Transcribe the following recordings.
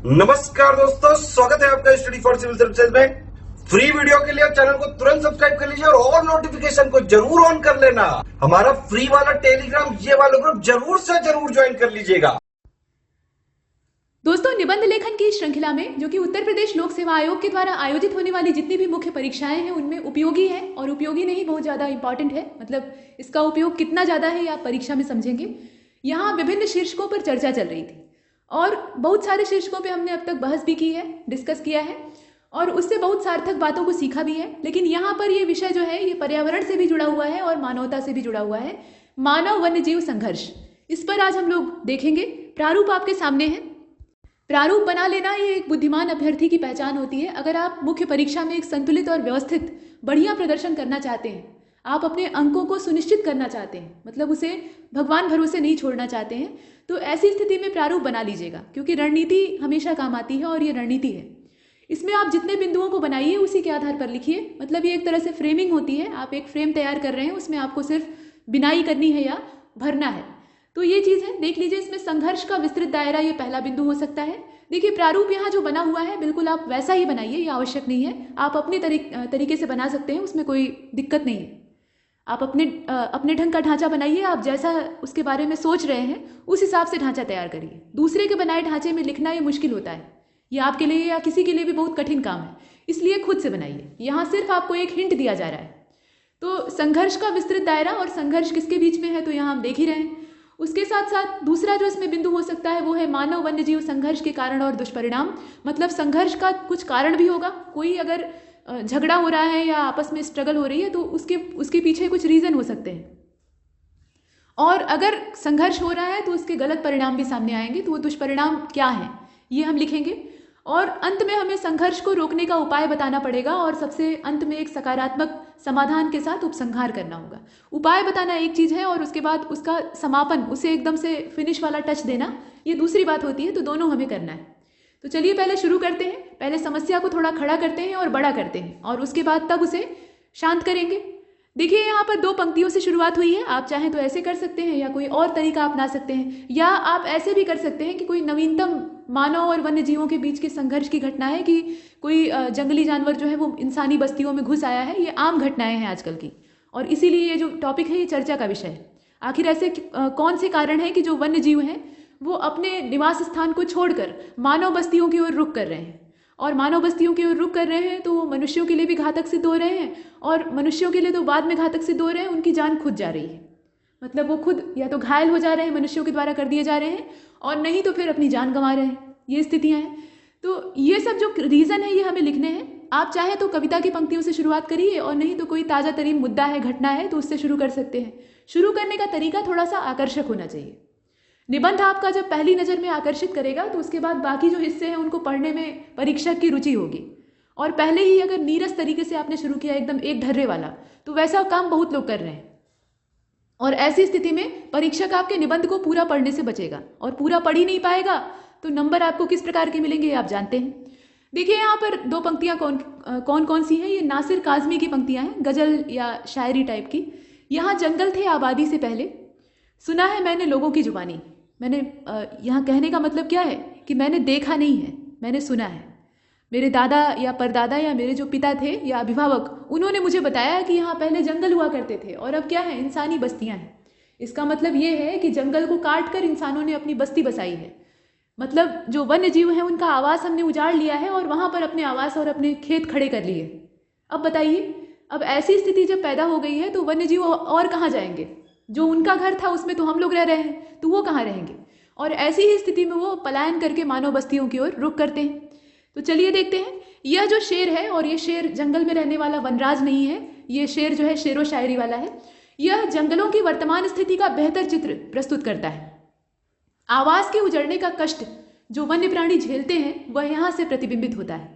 नमस्कार दोस्तों, स्वागत है आपका स्टडी फॉर सिविल सर्विसेज में। फ्री वीडियो के लिए चैनल को तुरंत सब्सक्राइब कर लीजिए और नोटिफिकेशन को जरूर ऑन कर लेना। हमारा फ्री वाला टेलीग्राम ये वाला ग्रुप जरूर से जरूर ज्वाइन कर लीजिएगा। दोस्तों, निबंध लेखन की श्रृंखला में जो कि उत्तर प्रदेश लोक सेवा आयोग के द्वारा आयोजित होने वाली जितनी भी मुख्य परीक्षाएं हैं उनमें उपयोगी है, और उपयोगी नहीं बहुत ज़्यादा इंपॉर्टेंट है। मतलब इसका उपयोग कितना ज़्यादा है ये आप परीक्षा में समझेंगे। यहाँ विभिन्न शीर्षकों पर चर्चा चल रही थी और बहुत सारे शीर्षकों पे हमने अब तक बहस भी की है, डिस्कस किया है और उससे बहुत सार्थक बातों को सीखा भी है। लेकिन यहाँ पर ये विषय जो है ये पर्यावरण से भी जुड़ा हुआ है और मानवता से भी जुड़ा हुआ है, मानव वन्य जीव संघर्ष। इस पर आज हम लोग देखेंगे। प्रारूप आपके सामने है। प्रारूप बना लेना ये एक बुद्धिमान अभ्यर्थी की पहचान होती है। अगर आप मुख्य परीक्षा में एक संतुलित और व्यवस्थित बढ़िया प्रदर्शन करना चाहते हैं, आप अपने अंकों को सुनिश्चित करना चाहते हैं, मतलब उसे भगवान भरोसे नहीं छोड़ना चाहते हैं, तो ऐसी स्थिति में प्रारूप बना लीजिएगा, क्योंकि रणनीति हमेशा काम आती है और ये रणनीति है। इसमें आप जितने बिंदुओं को बनाइए उसी के आधार पर लिखिए। मतलब ये एक तरह से फ्रेमिंग होती है। आप एक फ्रेम तैयार कर रहे हैं, उसमें आपको सिर्फ बिनाई करनी है या भरना है। तो ये चीज़ है, देख लीजिए। इसमें संघर्ष का विस्तृत दायरा ये पहला बिंदु हो सकता है। देखिए प्रारूप यहाँ जो बना हुआ है बिल्कुल आप वैसा ही बनाइए, ये आवश्यक नहीं है। आप अपने तरीके से बना सकते हैं, उसमें कोई दिक्कत नहीं है। आप अपने ढंग का ढांचा बनाइए। आप जैसा उसके बारे में सोच रहे हैं उस हिसाब से ढांचा तैयार करिए। दूसरे के बनाए ढांचे में लिखना ये मुश्किल होता है। ये आपके लिए या किसी के लिए भी बहुत कठिन काम है, इसलिए खुद से बनाइए। यहाँ सिर्फ आपको एक हिंट दिया जा रहा है। तो संघर्ष का विस्तृत दायरा और संघर्ष किसके बीच में है तो यहाँ हम देख ही रहे हैं। उसके साथ साथ दूसरा जो इसमें बिंदु हो सकता है वो है मानव वन्यजीव संघर्ष के कारण और दुष्परिणाम। मतलब संघर्ष का कुछ कारण भी होगा। कोई अगर झगड़ा हो रहा है या आपस में स्ट्रगल हो रही है तो उसके पीछे कुछ रीज़न हो सकते हैं, और अगर संघर्ष हो रहा है तो उसके गलत परिणाम भी सामने आएंगे। तो वो दुष्परिणाम क्या है ये हम लिखेंगे, और अंत में हमें संघर्ष को रोकने का उपाय बताना पड़ेगा और सबसे अंत में एक सकारात्मक समाधान के साथ उपसंहार करना होगा। उपाय बताना एक चीज़ है और उसके बाद उसका समापन, उसे एकदम से फिनिश वाला टच देना, ये दूसरी बात होती है। तो दोनों हमें करना है। तो चलिए पहले शुरू करते हैं। पहले समस्या को थोड़ा खड़ा करते हैं और बड़ा करते हैं, और उसके बाद तब उसे शांत करेंगे। देखिए यहाँ पर 2 पंक्तियों से शुरुआत हुई है। आप चाहें तो ऐसे कर सकते हैं या कोई और तरीका अपना सकते हैं, या आप ऐसे भी कर सकते हैं कि कोई नवीनतम मानव और वन्य जीवों के बीच के संघर्ष की घटना है कि कोई जंगली जानवर जो है वो इंसानी बस्तियों में घुस आया है। ये आम घटनाएं हैं आजकल की, और इसीलिए ये जो टॉपिक है ये चर्चा का विषय है। आखिर ऐसे कौन से कारण हैं कि जो वन्य जीव हैं वो अपने निवास स्थान को छोड़कर मानव बस्तियों की ओर रुख कर रहे हैं, और मानव बस्तियों की ओर रुख कर रहे हैं तो वो मनुष्यों के लिए भी घातक सिद्ध हो रहे हैं, और मनुष्यों के लिए तो बाद में घातक सिद्ध हो रहे हैं। उनकी जान खुद जा रही है। मतलब वो खुद या तो घायल हो जा रहे हैं, मनुष्यों के द्वारा कर दिए जा रहे हैं, और नहीं तो फिर अपनी जान गंवा रहे हैं। ये स्थितियाँ हैं। तो ये सब जो रीज़न है ये हमें लिखने हैं। आप चाहे तो कविता की पंक्तियों से शुरुआत करिए, और नहीं तो कोई ताज़ा तरीन मुद्दा है, घटना है, तो उससे शुरू कर सकते हैं। शुरू करने का तरीका थोड़ा सा आकर्षक होना चाहिए। निबंध आपका जब पहली नज़र में आकर्षित करेगा तो उसके बाद बाकी जो हिस्से हैं उनको पढ़ने में परीक्षक की रुचि होगी। और पहले ही अगर नीरस तरीके से आपने शुरू किया, एकदम एक ढर्रे वाला, तो वैसा काम बहुत लोग कर रहे हैं, और ऐसी स्थिति में परीक्षक आपके निबंध को पूरा पढ़ने से बचेगा, और पूरा पढ़ ही नहीं पाएगा तो नंबर आपको किस प्रकार के मिलेंगे आप जानते हैं। देखिए यहाँ पर 2 पंक्तियाँ कौन कौन सी हैं। ये नासिर काज़मी की पंक्तियाँ हैं, गज़ल या शायरी टाइप की। यहाँ जंगल थे आबादी से पहले, सुना है मैंने लोगों की जुबानी। मैंने यहाँ कहने का मतलब क्या है कि मैंने देखा नहीं है, मैंने सुना है। मेरे दादा या परदादा या मेरे जो पिता थे या अभिभावक, उन्होंने मुझे बताया कि यहाँ पहले जंगल हुआ करते थे और अब क्या है, इंसानी बस्तियाँ हैं। इसका मतलब ये है कि जंगल को काट कर इंसानों ने अपनी बस्ती बसाई है। मतलब जो वन्य जीव हैं उनका आवास हमने उजाड़ लिया है और वहाँ पर अपने आवास और अपने खेत खड़े कर लिए। अब बताइए, अब ऐसी स्थिति जब पैदा हो गई है तो वन्य जीव और कहाँ जाएंगे? जो उनका घर था उसमें तो हम लोग रह रहे हैं, तो वो कहाँ रहेंगे? और ऐसी ही स्थिति में वो पलायन करके मानव बस्तियों की ओर रुख करते हैं। तो चलिए देखते हैं। यह जो शेर है, और ये शेर जंगल में रहने वाला वनराज नहीं है, ये शेर जो है शेरो शायरी वाला है। यह जंगलों की वर्तमान स्थिति का बेहतर चित्र प्रस्तुत करता है। आवास के उजड़ने का कष्ट जो वन्य प्राणी झेलते हैं वह यहाँ से प्रतिबिंबित होता है।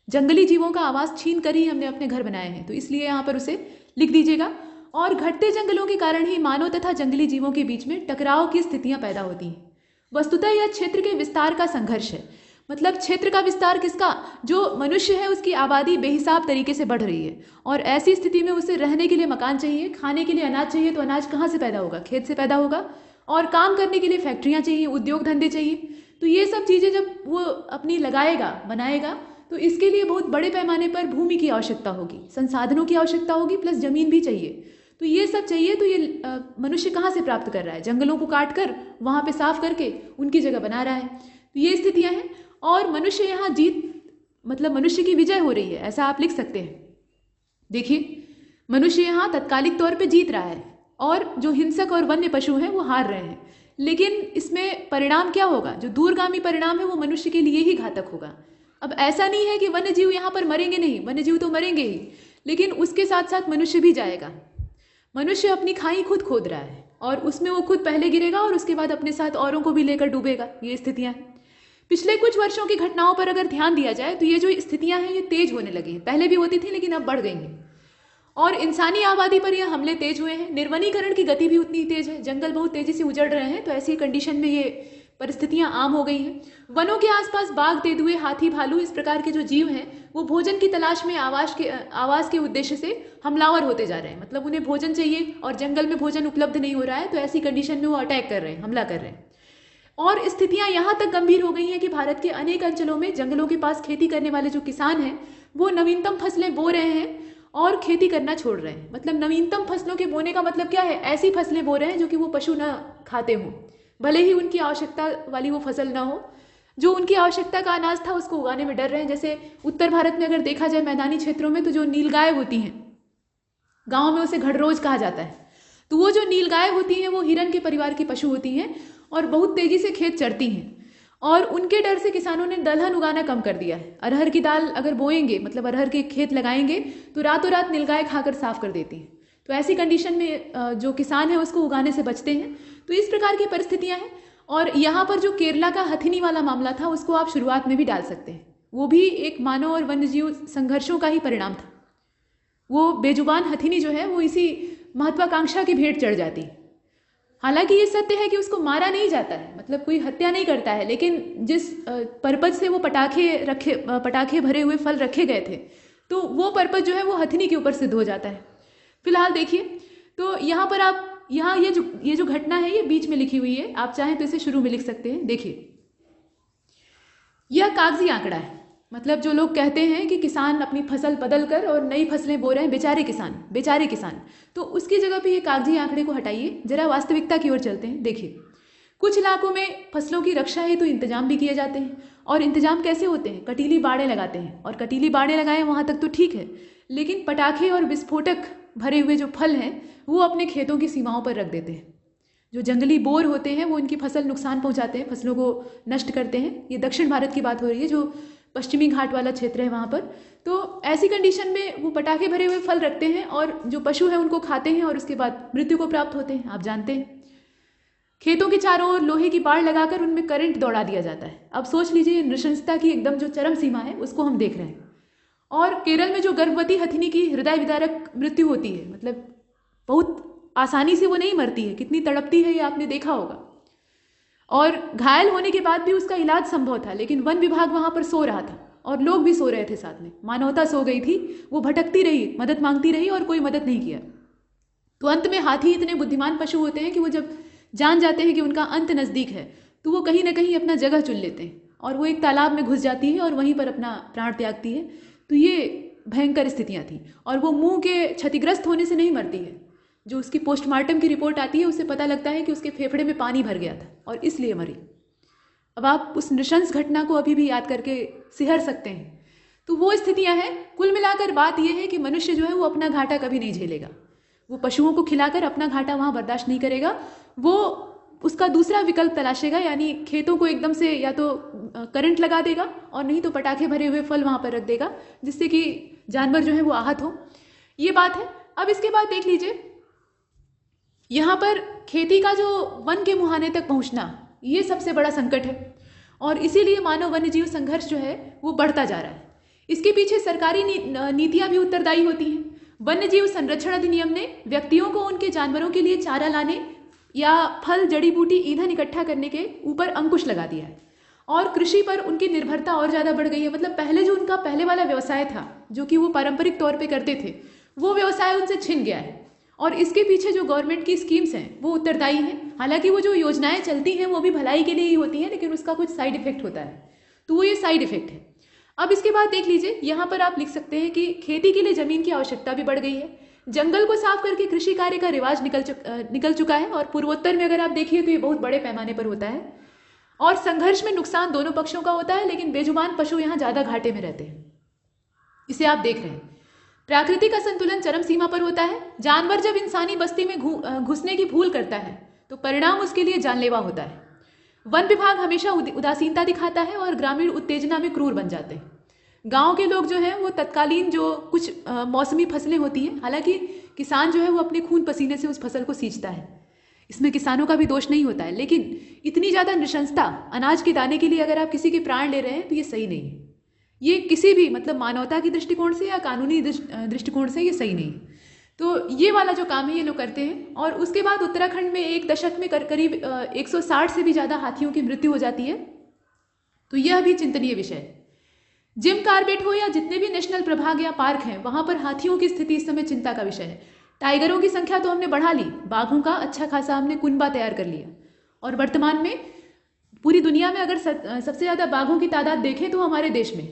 जंगली जीवों का आवास छीन कर ही हमने अपने घर बनाए हैं, तो इसलिए यहाँ पर उसे लिख दीजिएगा। और घटते जंगलों के कारण ही मानव तथा जंगली जीवों के बीच में टकराव की स्थितियां पैदा होती हैं। वस्तुतः यह क्षेत्र के विस्तार का संघर्ष है। मतलब क्षेत्र का विस्तार किसका? जो मनुष्य है उसकी आबादी बेहिसाब तरीके से बढ़ रही है, और ऐसी स्थिति में उसे रहने के लिए मकान चाहिए, खाने के लिए अनाज चाहिए, तो अनाज कहाँ से पैदा होगा? खेत से पैदा होगा। और काम करने के लिए फैक्ट्रियाँ चाहिए, उद्योग धंधे चाहिए। तो ये सब चीज़ें जब वो अपनी लगाएगा, बनाएगा, तो इसके लिए बहुत बड़े पैमाने पर भूमि की आवश्यकता होगी, संसाधनों की आवश्यकता होगी, प्लस ज़मीन भी चाहिए। तो ये सब चाहिए, तो ये मनुष्य कहाँ से प्राप्त कर रहा है? जंगलों को काट कर वहाँ पे साफ करके उनकी जगह बना रहा है। तो ये स्थितियाँ हैं, और मनुष्य यहाँ मतलब मनुष्य की विजय हो रही है, ऐसा आप लिख सकते हैं। देखिए, मनुष्य यहाँ तत्कालिक तौर पे जीत रहा है, और जो हिंसक और वन्य पशु हैं वो हार रहे हैं। लेकिन इसमें परिणाम क्या होगा? जो दूरगामी परिणाम है वो मनुष्य के लिए ही घातक होगा। अब ऐसा नहीं है कि वन्य जीव यहाँ पर मरेंगे नहीं, वन्य जीव तो मरेंगे ही, लेकिन उसके साथ साथ मनुष्य भी जाएगा। मनुष्य अपनी खाई खुद खोद रहा है, और उसमें वो खुद पहले गिरेगा और उसके बाद अपने साथ औरों को भी लेकर डूबेगा। ये स्थितियाँ हैं। पिछले कुछ वर्षों की घटनाओं पर अगर ध्यान दिया जाए तो ये जो स्थितियाँ हैं ये तेज होने लगी हैं। पहले भी होती थी लेकिन अब बढ़ गई हैं, और इंसानी आबादी पर यह हमले तेज हुए हैं। निर्वनीकरण की गति भी उतनी तेज है, जंगल बहुत तेजी से उजड़ रहे हैं। तो ऐसी कंडीशन में ये परिस्थितियां आम हो गई हैं। वनों के आसपास बाघ, तेंदुए, हाथी, भालू, इस प्रकार के जो जीव हैं वो भोजन की तलाश में आवास के उद्देश्य से हमलावर होते जा रहे हैं। मतलब उन्हें भोजन चाहिए और जंगल में भोजन उपलब्ध नहीं हो रहा है, तो ऐसी कंडीशन में वो अटैक कर रहे हैं, हमला कर रहे हैं। और स्थितियां यहाँ तक गंभीर हो गई हैं कि भारत के अनेक अंचलों में जंगलों के पास खेती करने वाले जो किसान हैं वो नवीनतम फसलें बो रहे हैं और खेती करना छोड़ रहे हैं। मतलब नवीनतम फसलों के बोने का मतलब क्या है? ऐसी फसलें बो रहे हैं जो कि वो पशु न खाते हों, भले ही उनकी आवश्यकता वाली वो फसल ना हो। जो उनकी आवश्यकता का अनाज था उसको उगाने में डर रहे हैं। जैसे उत्तर भारत में अगर देखा जाए मैदानी क्षेत्रों में, तो जो नीलगाय होती हैं, गाँव में उसे घड़रोज कहा जाता है, तो वो जो नीलगाय होती हैं वो हिरन के परिवार की पशु होती हैं और बहुत तेजी से खेत चरती हैं। और उनके डर से किसानों ने दलहन उगाना कम कर दिया है। अरहर की दाल अगर बोएंगे, मतलब अरहर के खेत लगाएंगे, तो रातों रात नीलगाय खाकर साफ कर देती हैं। तो ऐसी कंडीशन में जो किसान है उसको उगाने से बचते हैं। तो इस प्रकार की परिस्थितियां हैं। और यहाँ पर जो केरला का हथिनी वाला मामला था उसको आप शुरुआत में भी डाल सकते हैं। वो भी एक मानव और वन्यजीव संघर्षों का ही परिणाम था। वो बेजुबान हथिनी जो है वो इसी महत्वाकांक्षा की भेंट चढ़ जाती। हालांकि ये सत्य है कि उसको मारा नहीं जाता है, मतलब कोई हत्या नहीं करता है, लेकिन जिस पर्पज से वो पटाखे भरे हुए फल रखे गए थे, तो वो पर्पज जो है वो हथिनी के ऊपर सिद्ध हो जाता है। फिलहाल देखिए, तो यहाँ पर आप ये जो घटना है ये बीच में लिखी हुई है, आप चाहें तो इसे शुरू में लिख सकते हैं। देखिए, यह कागजी आंकड़ा है। मतलब जो लोग कहते हैं कि किसान अपनी फसल बदल कर और नई फसलें बो रहे हैं, बेचारे किसान, तो उसकी जगह पे ये कागजी आंकड़े को हटाइए, जरा वास्तविकता की ओर चलते हैं। देखिए, कुछ इलाकों में फसलों की रक्षा हेतु इंतजाम भी किए जाते हैं। और इंतजाम कैसे होते हैं? कटीली बाड़ें लगाते हैं, और कटीली बाड़ें लगाएं वहाँ तक तो ठीक है, लेकिन पटाखे और विस्फोटक भरे हुए जो फल हैं वो अपने खेतों की सीमाओं पर रख देते हैं। जो जंगली बोर होते हैं वो उनकी फसल नुकसान पहुँचाते हैं, फसलों को नष्ट करते हैं। ये दक्षिण भारत की बात हो रही है, जो पश्चिमी घाट वाला क्षेत्र है वहाँ पर। तो ऐसी कंडीशन में वो पटाखे भरे हुए फल रखते हैं और जो पशु हैं उनको खाते हैं और उसके बाद मृत्यु को प्राप्त होते हैं, आप जानते हैं। खेतों के चारों ओर लोहे की बाड़ लगाकर उनमें करंट दौड़ा दिया जाता है। अब सोच लीजिए, नृशंसता की एकदम जो चरम सीमा है उसको हम देख रहे हैं। और केरल में जो गर्भवती हथिनी की हृदय विदारक मृत्यु होती है, मतलब बहुत आसानी से वो नहीं मरती है, कितनी तड़पती है ये आपने देखा होगा। और घायल होने के बाद भी उसका इलाज संभव था, लेकिन वन विभाग वहाँ पर सो रहा था और लोग भी सो रहे थे साथ में। मानवता सो गई थी, वो भटकती रही, मदद मांगती रही और कोई मदद नहीं किया। तो अंत में हाथी इतने बुद्धिमान पशु होते हैं कि वो जब जान जाते हैं कि उनका अंत नज़दीक है, तो वो कहीं ना कहीं अपना जगह चुन लेते हैं और वो एक तालाब में घुस जाती है और वहीं पर अपना प्राण त्यागती है। तो ये भयंकर स्थितियाँ थी। और वो मुंह के क्षतिग्रस्त होने से नहीं मरती है। जो उसकी पोस्टमार्टम की रिपोर्ट आती है उससे पता लगता है कि उसके फेफड़े में पानी भर गया था और इसलिए मरी। अब आप उस नृशंस घटना को अभी भी याद करके सिहर सकते हैं। तो वो स्थितियां हैं। कुल मिलाकर बात यह है कि मनुष्य जो है वो अपना घाटा कभी नहीं झेलेगा। वो पशुओं को खिलाकर अपना घाटा वहाँ बर्दाश्त नहीं करेगा। वो उसका दूसरा विकल्प तलाशेगा, यानी खेतों को एकदम से या तो करंट लगा देगा और नहीं तो पटाखे भरे हुए फल वहाँ पर रख देगा, जिससे कि जानवर जो है वो आहत हो। ये बात है। अब इसके बाद देख लीजिए, यहाँ पर खेती का जो वन के मुहाने तक पहुँचना, ये सबसे बड़ा संकट है और इसीलिए मानव वन्यजीव संघर्ष जो है वो बढ़ता जा रहा है। इसके पीछे सरकारी नीतियाँ भी उत्तरदायी होती हैं। वन्यजीव संरक्षण अधिनियम ने व्यक्तियों को उनके जानवरों के लिए चारा लाने या फल, जड़ी बूटी, ईंधन इकट्ठा करने के ऊपर अंकुश लगा दिया है और कृषि पर उनकी निर्भरता और ज़्यादा बढ़ गई है। मतलब पहले जो उनका पहले वाला व्यवसाय था, जो कि वो पारंपरिक तौर पे करते थे, वो व्यवसाय उनसे छिन गया है और इसके पीछे जो गवर्नमेंट की स्कीम्स हैं वो उत्तरदायी हैं। हालांकि वो जो योजनाएं चलती हैं वो भी भलाई के लिए ही होती हैं, लेकिन उसका कुछ साइड इफेक्ट होता है, तो वो ये साइड इफेक्ट है। अब इसके बाद देख लीजिए, यहाँ पर आप लिख सकते हैं कि खेती के लिए जमीन की आवश्यकता भी बढ़ गई है, जंगल को साफ करके कृषि कार्य का रिवाज निकल चुका है, और पूर्वोत्तर में अगर आप देखिए तो ये बहुत बड़े पैमाने पर होता है, और संघर्ष में नुकसान दोनों पक्षों का होता है, लेकिन बेजुबान पशु यहाँ ज़्यादा घाटे में रहते हैं। इसे आप देख रहे हैं। प्रकृति का संतुलन चरम सीमा पर होता है। जानवर जब इंसानी बस्ती में घुसने की भूल करता है तो परिणाम उसके लिए जानलेवा होता है। वन विभाग हमेशा उदासीनता दिखाता है और ग्रामीण उत्तेजना में क्रूर बन जाते हैं। गांव के लोग जो हैं वो तत्कालीन जो कुछ मौसमी फसलें होती हैं, हालांकि किसान जो है वो अपने खून पसीने से उस फसल को सींचता है, इसमें किसानों का भी दोष नहीं होता है, लेकिन इतनी ज़्यादा नृशंसता अनाज के दाने के लिए अगर आप किसी के प्राण ले रहे हैं तो ये सही नहीं है। ये किसी भी मतलब मानवता की दृष्टिकोण से या कानूनी दृष्टिकोण से ये सही नहीं है। तो ये वाला जो काम है ये लोग करते हैं। और उसके बाद उत्तराखंड में एक दशक में करीब 160 से भी ज़्यादा हाथियों की मृत्यु हो जाती है, तो यह भी चिंतनीय विषय है। जिम कार्बेट हो या जितने भी नेशनल प्रभाग या पार्क हैं, वहाँ पर हाथियों की स्थिति इस समय चिंता का विषय है। टाइगरों की संख्या तो हमने बढ़ा ली, बाघों का अच्छा खासा हमने कुनबा तैयार कर लिया, और वर्तमान में पूरी दुनिया में अगर सबसे ज़्यादा बाघों की तादाद देखें तो हमारे देश में,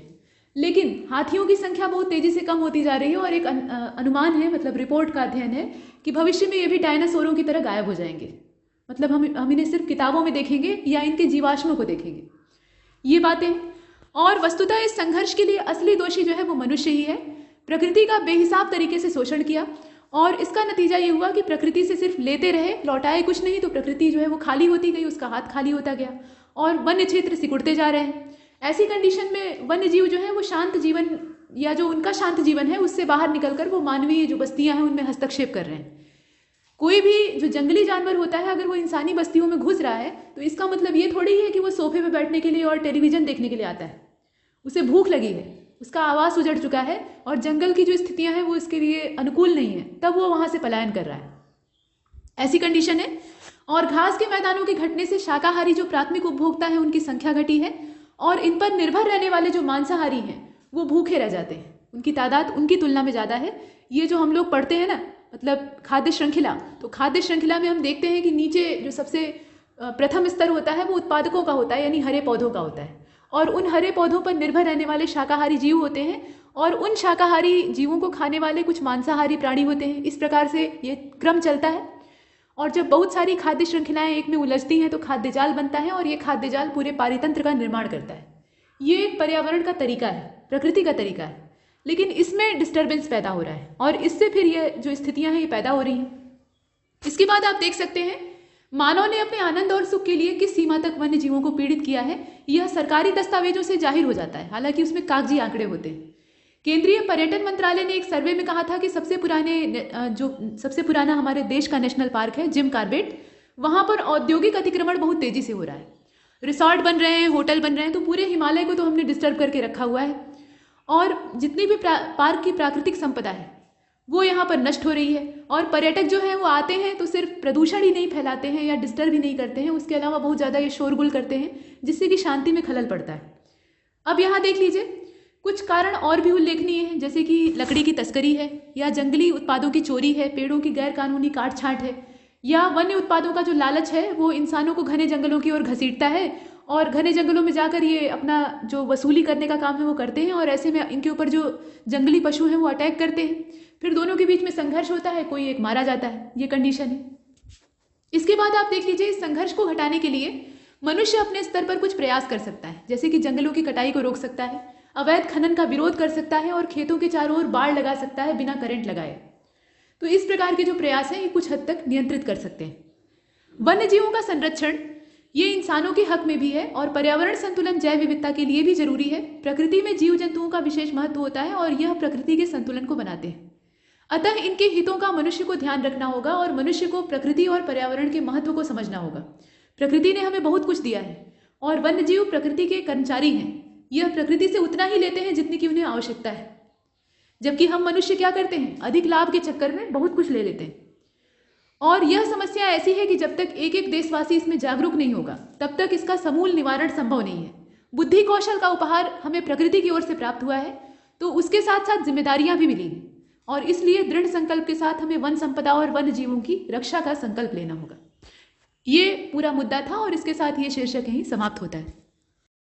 लेकिन हाथियों की संख्या बहुत तेज़ी से कम होती जा रही है। और एक अनुमान है, मतलब रिपोर्ट का अध्ययन है कि भविष्य में ये भी डायनासोरों की तरह गायब हो जाएंगे। मतलब हम इन्हें सिर्फ किताबों में देखेंगे या इनके जीवाश्मों को देखेंगे, ये बातें। और वस्तुतः इस संघर्ष के लिए असली दोषी जो है वो मनुष्य ही है। प्रकृति का बेहिसाब तरीके से शोषण किया, और इसका नतीजा ये हुआ कि प्रकृति से सिर्फ लेते रहे, लौटाए कुछ नहीं, तो प्रकृति जो है वो खाली होती गई, उसका हाथ खाली होता गया, और वन्य क्षेत्र सिकुड़ते जा रहे हैं। ऐसी कंडीशन में वन्य जीव जो है वो शांत जीवन, या जो उनका शांत जीवन है उससे बाहर निकलकर वो मानवीय जो बस्तियां हैं उनमें हस्तक्षेप कर रहे हैं। कोई भी जो जंगली जानवर होता है, अगर वो इंसानी बस्तियों में घुस रहा है तो इसका मतलब ये थोड़ी है कि वो सोफे पे बैठने के लिए और टेलीविजन देखने के लिए आता है। उसे भूख लगी है, उसका आवास उजड़ चुका है, और जंगल की जो स्थितियां हैं वो इसके लिए अनुकूल नहीं है, तब वो वहां से पलायन कर रहा है। ऐसी कंडीशन है। और घास के मैदानों के घटने से शाकाहारी जो प्राथमिक उपभोक्ता है उनकी संख्या घटी है, और इन पर निर्भर रहने वाले जो मांसाहारी हैं वो भूखे रह जाते हैं, उनकी तादाद उनकी तुलना में ज़्यादा है। ये जो हम लोग पढ़ते हैं ना, मतलब खाद्य श्रृंखला, तो खाद्य श्रृंखला में हम देखते हैं कि नीचे जो सबसे प्रथम स्तर होता है वो उत्पादकों का होता है, यानी हरे पौधों का होता है, और उन हरे पौधों पर निर्भर रहने वाले शाकाहारी जीव होते हैं, और उन शाकाहारी जीवों को खाने वाले कुछ मांसाहारी प्राणी होते हैं। इस प्रकार से ये क्रम चलता है। और जब बहुत सारी खाद्य श्रृंखलाएं एक में उलझती हैं तो खाद्य जाल बनता है, और ये खाद्य जाल पूरे पारितंत्र का निर्माण करता है। ये एक पर्यावरण का तरीका है, प्रकृति का तरीका है, लेकिन इसमें डिस्टर्बेंस पैदा हो रहा है, और इससे फिर ये जो स्थितियां हैं ये पैदा हो रही हैं। इसके बाद आप देख सकते हैं मानव ने अपने आनंद और सुख के लिए किस सीमा तक वन्य जीवों को पीड़ित किया है, यह सरकारी दस्तावेजों से जाहिर हो जाता है, हालांकि उसमें कागजी आंकड़े होते हैं। केंद्रीय पर्यटन मंत्रालय ने एक सर्वे में कहा था कि सबसे पुराना हमारे देश का नेशनल पार्क है जिम कार्बेट, वहां पर औद्योगिक अतिक्रमण बहुत तेजी से हो रहा है। रिसॉर्ट बन रहे हैं, होटल बन रहे हैं, तो पूरे हिमालय को तो हमने डिस्टर्ब करके रखा हुआ है, और जितनी भी पार्क की प्राकृतिक संपदा है वो यहाँ पर नष्ट हो रही है। और पर्यटक जो है वो आते हैं तो सिर्फ प्रदूषण ही नहीं फैलाते हैं या डिस्टर्ब ही नहीं करते हैं, उसके अलावा बहुत ज़्यादा ये शोरगुल करते हैं, जिससे कि शांति में खलल पड़ता है। अब यहाँ देख लीजिए, कुछ कारण और भी उल्लेखनीय हैं, जैसे कि लकड़ी की तस्करी है, या जंगली उत्पादों की चोरी है, पेड़ों की गैर कानूनी काट छांट है, या वन्य उत्पादों का जो लालच है वो इंसानों को घने जंगलों की ओर घसीटता है, और घने जंगलों में जाकर ये अपना जो वसूली करने का काम है वो करते हैं, और ऐसे में इनके ऊपर जो जंगली पशु हैं वो अटैक करते हैं, फिर दोनों के बीच में संघर्ष होता है, कोई एक मारा जाता है। ये कंडीशन है। इसके बाद आप देख लीजिए, इस संघर्ष को घटाने के लिए मनुष्य अपने स्तर पर कुछ प्रयास कर सकता है, जैसे कि जंगलों की कटाई को रोक सकता है, अवैध खनन का विरोध कर सकता है, और खेतों के चारों ओर बाड़ लगा सकता है बिना करंट लगाए। तो इस प्रकार के जो प्रयास हैं ये कुछ हद तक नियंत्रित कर सकते हैं। वन्य जीवों का संरक्षण ये इंसानों के हक में भी है, और पर्यावरण संतुलन जैव विविधता के लिए भी जरूरी है। प्रकृति में जीव जंतुओं का विशेष महत्व होता है, और यह प्रकृति के संतुलन को बनाते हैं। अतः इनके हितों का मनुष्य को ध्यान रखना होगा, और मनुष्य को प्रकृति और पर्यावरण के महत्व को समझना होगा। प्रकृति ने हमें बहुत कुछ दिया है, और वन्य जीव प्रकृति के कर्मचारी हैं। यह प्रकृति से उतना ही लेते हैं जितनी की उन्हें आवश्यकता है, जबकि हम मनुष्य क्या करते हैं, अधिक लाभ के चक्कर में बहुत कुछ ले लेते हैं। और यह समस्या ऐसी है कि जब तक एक एक देशवासी इसमें जागरूक नहीं होगा तब तक इसका समूल निवारण संभव नहीं है। बुद्धि कौशल का उपहार हमें प्रकृति की ओर से प्राप्त हुआ है, तो उसके साथ साथ जिम्मेदारियां भी मिली हैं, और इसलिए दृढ़ संकल्प के साथ हमें वन संपदा और वन्य जीवों की रक्षा का संकल्प लेना होगा। ये पूरा मुद्दा था और इसके साथ ये शीर्षक यहीं समाप्त होता है।